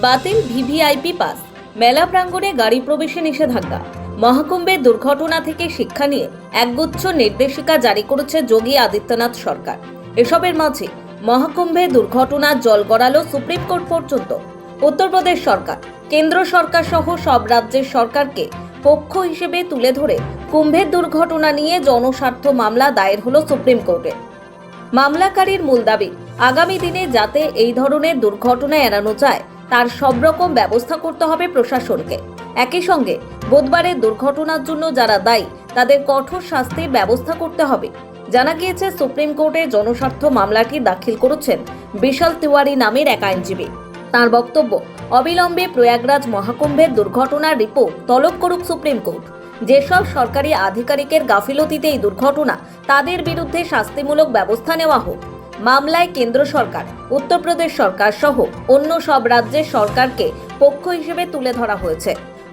বাতিল VVIP pass, মেলা প্রাঙ্গণে গাড়ি প্রবেশে নিষেধাজ্ঞা। মহাকুম্ভের দুর্ঘটনা থেকে শিক্ষা নিয়ে একগুচ্ছ নির্দেশিকা জারি করেছে যোগী আদিত্যনাথ সরকার। এসবের মাঝে মহাকুম্ভে দুর্ঘটনা জল গড়ালো সুপ্রিম কোর্ট পর্যন্ত। উত্তরপ্রদেশ সরকার, কেন্দ্র সরকার সহ সব রাজ্যের সরকারকে পক্ষ হিসেবে তুলে ধরে কুম্ভের দুর্ঘটনা নিয়ে জনস্বার্থ মামলা দায়ের হলো সুপ্রিম কোর্টে। মামলাকারীর মূল দাবি, আগামী দিনে যাতে এই ধরনের দুর্ঘটনা এড়ানো যায় তার সব রকম ব্যবস্থা করতে হবে প্রশাসনকে। একই সঙ্গে বুধবারের দুর্ঘটনার জন্য যারা দায়ী তাদের কঠোর শাস্তির ব্যবস্থা করতে হবে। জানা গিয়েছে, সুপ্রিম কোর্টে জনস্বার্থ মামলাটি দাখিল করেছেন বিশাল তিওয়ারি নামের এক আইনজীবী। তার বক্তব্য, অবিলম্বে প্রয়াগরাজ মহাকুম্ভের দুর্ঘটনার রিপোর্ট তলব করুক সুপ্রিম কোর্ট। যেসব সরকারি আধিকারিকের গাফিলতিতে এই দুর্ঘটনা, তাদের বিরুদ্ধে শাস্তিমূলক ব্যবস্থা নেওয়া হোক। মামলায় কেন্দ্র সরকার, উত্তরপ্রদেশ সরকার সহ অন্য সব রাজ্যের সরকারকে পক্ষ হিসেবে তুলে ধরা হয়েছে।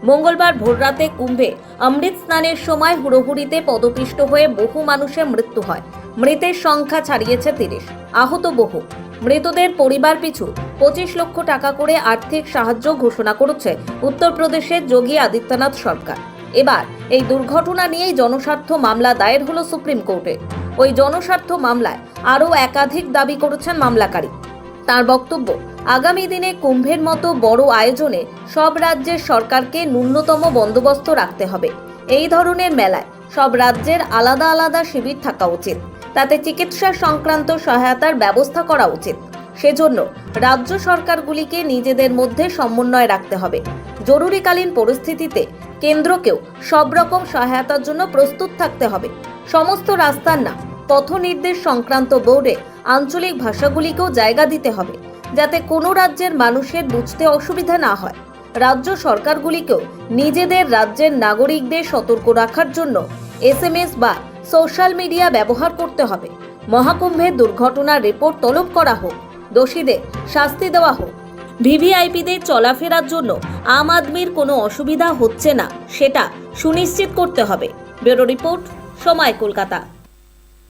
মঙ্গলবার ভোররাতে কুম্ভে অমৃত স্নানের সময় হুড়োহুড়িতে পদপিষ্ট হয়ে বহু মানুষের মৃত্যু হয়। মৃতের সংখ্যা ছাড়িয়েছে 30, আহত বহু। মৃতদের পরিবার পিছু 25 লক্ষ টাকা করে আর্থিক সাহায্য ঘোষণা করেছে উত্তরপ্রদেশের যোগী আদিত্যনাথ সরকার। এবার এই দুর্ঘটনা নিয়েই জনস্বার্থ মামলা দায়ের হলো সুপ্রিম কোর্টে। ওই জনস্বার্থ মামলায় আরও একাধিক দাবি করেছেন মামলাকারী। তার বক্তব্য, আগামী দিনে কুম্ভের মতো বড় আয়োজনে সব রাজ্যের সরকারকে ন্যূনতম বন্দোবস্ত রাখতে হবে। এই ধরনের মেলায় সব রাজ্যের আলাদা আলাদা শিবির থাকা উচিত, তাতে চিকিৎসা সংক্রান্ত সহায়তার ব্যবস্থা করা উচিত। সেজন্য রাজ্য সরকারগুলিকে নিজেদের মধ্যে সমন্বয় রাখতে হবে। জরুরিকালীন পরিস্থিতিতে কেন্দ্রকেও সব রকম সহায়তার জন্য প্রস্তুত থাকতে হবে। সমস্ত রাস্তার নাম, পথ নির্দেশ সংক্রান্ত বোর্ডে আঞ্চলিক ভাষাগুলিকেও জায়গা দিতে হবে, যাতে কোনো রাজ্যের মানুষের বুঝতে অসুবিধা না হয়। রাজ্য সরকারগুলিকেও নিজেদের রাজ্যের নাগরিকদের সতর্ক রাখার জন্য SMS বা সোশ্যাল মিডিয়া ব্যবহার করতে হবে। মহাকুম্ভের দুর্ঘটনার রিপোর্ট তলব করা হোক, দোষীদের শাস্তি দেওয়া হোক। ভিভিআইপিদের চলাফেরার জন্য আম আদমির কোনো অসুবিধা হচ্ছে না সেটা সুনিশ্চিত করতে হবে। ব্যুরো রিপোর্ট, সময়, কলকাতা।